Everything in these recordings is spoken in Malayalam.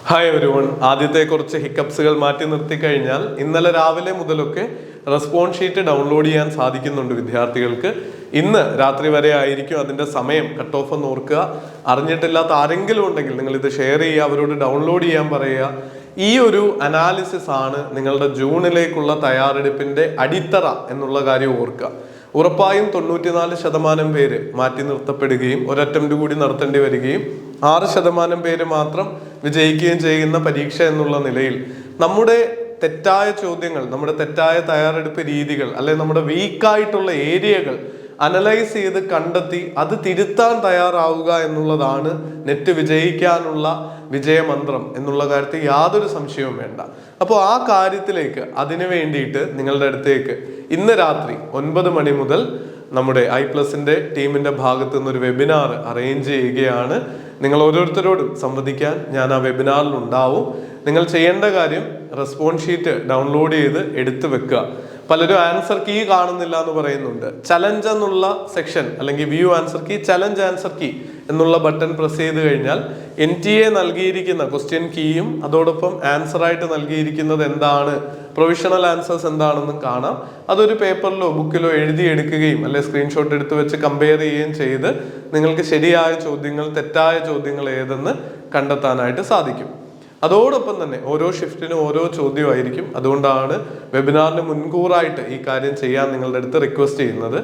Hi everyone. ആദ്യത്തെ കുറച്ച് ഹിക്കപ്സുകൾ മാറ്റി നിർത്തി കഴിഞ്ഞാൽ ഇന്നലെ രാവിലെ മുതലൊക്കെ റെസ്പോൺസ് ഷീറ്റ് ഡൗൺലോഡ് ചെയ്യാൻ സാധിക്കുന്നുണ്ട് വിദ്യാർത്ഥികൾക്ക്. ഇന്ന് രാത്രി വരെ ആയിരിക്കും അതിൻ്റെ സമയം. കട്ട് ഓഫ് എന്ന് ഓർക്കുക. അറിഞ്ഞിട്ടില്ലാത്ത ആരെങ്കിലും ഉണ്ടെങ്കിൽ നിങ്ങൾ ഇത് ഷെയർ ചെയ്യുക, അവരോട് ഡൗൺലോഡ് ചെയ്യാൻ പറയുക. ഈ ഒരു അനാലിസിസ് ആണ് നിങ്ങളുടെ ജൂണിലേക്കുള്ള തയ്യാറെടുപ്പിന്റെ അടിത്തറ എന്നുള്ള കാര്യം ഓർക്കുക. ഉറപ്പായും 94% പേര് മാറ്റി നിർത്തപ്പെടുകയും ഒരു അറ്റംപ്റ്റ് കൂടി നടത്തേണ്ടി വരികയും 6% പേര് മാത്രം വിജയിക്കുകയും ചെയ്യുന്ന പരീക്ഷ എന്നുള്ള നിലയിൽ നമ്മുടെ തെറ്റായ ചോദ്യങ്ങൾ, നമ്മുടെ തെറ്റായ തയ്യാറെടുപ്പ് രീതികൾ, അല്ലെങ്കിൽ നമ്മുടെ വീക്കായിട്ടുള്ള ഏരിയകൾ അനലൈസ് ചെയ്ത് കണ്ടെത്തി അത് തിരുത്താൻ തയ്യാറാവുക എന്നുള്ളതാണ് നെറ്റ് വിജയിക്കാനുള്ള വിജയമന്ത്രം എന്നുള്ള കാര്യത്തിൽ യാതൊരു സംശയവും വേണ്ട. അപ്പോൾ ആ കാര്യത്തിലേക്ക് അതിനു വേണ്ടിയിട്ട് നിങ്ങളുടെ അടുത്തേക്ക് ഇന്ന് രാത്രി 9 മണി മുതൽ നമ്മുടെ i+ന്റെ ടീമിന്റെ ഭാഗത്തു നിന്നൊരു വെബിനാർ അറേഞ്ച് ചെയ്യുകയാണ്. നിങ്ങൾ ഓരോരുത്തരോടും സംവദിക്കാൻ ഞാൻ ആ വെബിനാറിൽ ഉണ്ടാവും. നിങ്ങൾ ചെയ്യേണ്ട കാര്യം റെസ്പോൺസ് ഷീറ്റ് ഡൗൺലോഡ് ചെയ്ത് എടുത്തു വെക്കുക. പലരും ആൻസർ കീ കാണുന്നില്ല എന്ന് പറയുന്നുണ്ട്. ചലഞ്ച് എന്നുള്ള സെക്ഷൻ അല്ലെങ്കിൽ view answer key, challenge answer key എന്നുള്ള ബട്ടൺ പ്രസ് ചെയ്ത് കഴിഞ്ഞാൽ NTA നൽകിയിരിക്കുന്ന ക്വസ്റ്റ്യൻ കീയും അതോടൊപ്പം ആൻസറായിട്ട് നൽകിയിരിക്കുന്നത് എന്താണ്, പ്രൊവിഷണൽ ആൻസേഴ്സ് എന്താണെന്നും കാണാം. അതൊരു പേപ്പറിലോ ബുക്കിലോ എഴുതിയെടുക്കുകയും അല്ലെങ്കിൽ സ്ക്രീൻഷോട്ട് എടുത്ത് വെച്ച് കമ്പയർ ചെയ്യുകയും ചെയ്ത് നിങ്ങൾക്ക് ശരിയായ ചോദ്യങ്ങൾ തെറ്റായ ചോദ്യങ്ങൾ ഏതെന്ന് കണ്ടെത്താനായിട്ട് സാധിക്കും. അതോടൊപ്പം തന്നെ ഓരോ ഷിഫ്റ്റിനും ഓരോ ചോദ്യമായിരിക്കും. അതുകൊണ്ടാണ് വെബിനാറിന് മുൻകൂറായിട്ട് ഈ കാര്യം ചെയ്യാൻ നിങ്ങളുടെ അടുത്ത് റിക്വസ്റ്റ് ചെയ്യുന്നത്.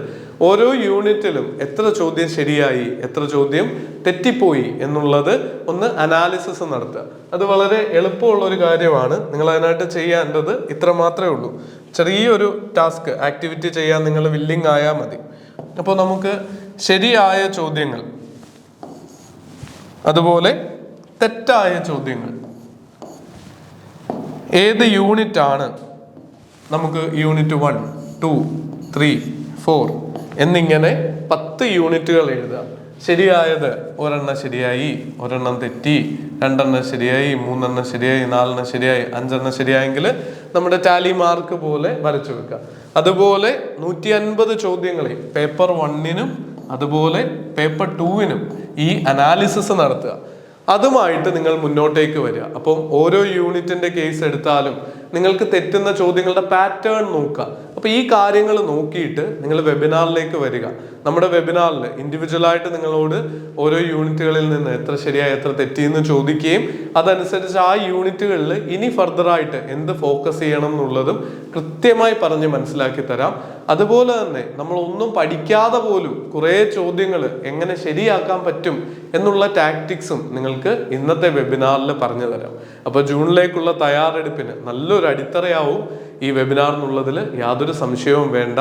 ഓരോ യൂണിറ്റിലും എത്ര ചോദ്യം ശരിയായി, എത്ര ചോദ്യം തെറ്റിപ്പോയി എന്നുള്ളത് ഒന്ന് അനാലിസിസ് നടത്തുക. അത് വളരെ എളുപ്പമുള്ള ഒരു കാര്യമാണ്. നിങ്ങൾ അതിനായിട്ട് ചെയ്യേണ്ടത് ഇത്ര മാത്രമേ ഉള്ളൂ. ചെറിയൊരു ടാസ്ക് ആക്ടിവിറ്റി ചെയ്യാൻ നിങ്ങൾ വില്ലിങ് ആയാൽ മതി. അപ്പോൾ നമുക്ക് ശരിയായ ചോദ്യങ്ങൾ, അതുപോലെ തെറ്റായ ചോദ്യങ്ങൾ, ഏത് യൂണിറ്റ് ആണ്, നമുക്ക് യൂണിറ്റ് 1, 2, 3, 4 എന്നിങ്ങനെ 10 യൂണിറ്റുകൾ എഴുതുക. ശരിയായത് ഒരെണ്ണം ശരിയായി, ഒരെണ്ണം തെറ്റി, 2 എണ്ണം ശരിയായി, 3 എണ്ണം ശരിയായി, 4 എണ്ണം ശരിയായി, 5 എണ്ണം ശരിയായെങ്കിൽ നമ്മുടെ ടാലി മാർക്ക് പോലെ വരച്ചു വെക്കുക. അതുപോലെ 150 ചോദ്യങ്ങളെ പേപ്പർ 1നും അതുപോലെ പേപ്പർ 2നും ഈ അനാലിസിസ് നടത്തുക. അതുമായിട്ട് നിങ്ങൾ മുന്നോട്ടേക്ക് വരിക. അപ്പം ഓരോ യൂണിറ്റിന്റെ കേസ് എടുത്താലും നിങ്ങൾക്ക് തെറ്റുന്ന ചോദ്യങ്ങളുടെ പാറ്റേൺ നോക്കുക. അപ്പൊ ഈ കാര്യങ്ങൾ നോക്കിയിട്ട് നിങ്ങൾ വെബിനാറിലേക്ക് വരിക. നമ്മുടെ വെബിനാറിൽ ഇൻഡിവിജ്വലായിട്ട് നിങ്ങളോട് ഓരോ യൂണിറ്റുകളിൽ നിന്ന് എത്ര ശരിയായി എത്ര തെറ്റിയെന്ന് ചോദിക്കുകയും അതനുസരിച്ച് ആ യൂണിറ്റുകളിൽ ഇനി ഫർദറായിട്ട് എന്ത് ഫോക്കസ് ചെയ്യണം എന്നുള്ളതും കൃത്യമായി പറഞ്ഞ് മനസ്സിലാക്കി തരാം. അതുപോലെ തന്നെ നമ്മൾ ഒന്നും പഠിക്കാതെ പോലും കുറേ ചോദ്യങ്ങൾ എങ്ങനെ ശരിയാക്കാൻ പറ്റും എന്നുള്ള ടാക്ടിക്സും നിങ്ങൾക്ക് ഇന്നത്തെ വെബിനാറിൽ പറഞ്ഞു തരാം. അപ്പോൾ ജൂണിലേക്കുള്ള തയ്യാറെടുപ്പിന് നല്ലൊരു അടിത്തറയാവും ഈ വെബിനാർ എന്നുള്ളതിൽ യാതൊരു സംശയവും വേണ്ട.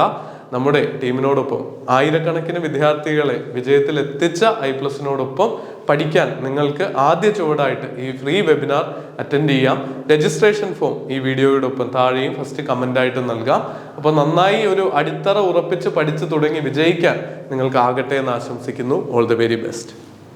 നമ്മുടെ ടീമിനോടൊപ്പം ആയിരക്കണക്കിന് വിദ്യാർത്ഥികളെ വിജയത്തിൽ എത്തിച്ച i+നോടൊപ്പം പഠിക്കാൻ നിങ്ങൾക്ക് ആദ്യ ചുവടായിട്ട് ഈ ഫ്രീ വെബിനാർ അറ്റൻഡ് ചെയ്യാം. രജിസ്ട്രേഷൻ ഫോം ഈ വീഡിയോയോടൊപ്പം താഴെയും ഫസ്റ്റ് കമൻ്റ് ആയിട്ട് നൽകാം. അപ്പോൾ നന്നായി ഒരു അടിത്തറ ഉറപ്പിച്ച് പഠിച്ചു തുടങ്ങി വിജയിക്കാൻ നിങ്ങൾക്ക് ആകട്ടെ എന്ന് ആശംസിക്കുന്നു. All the very best.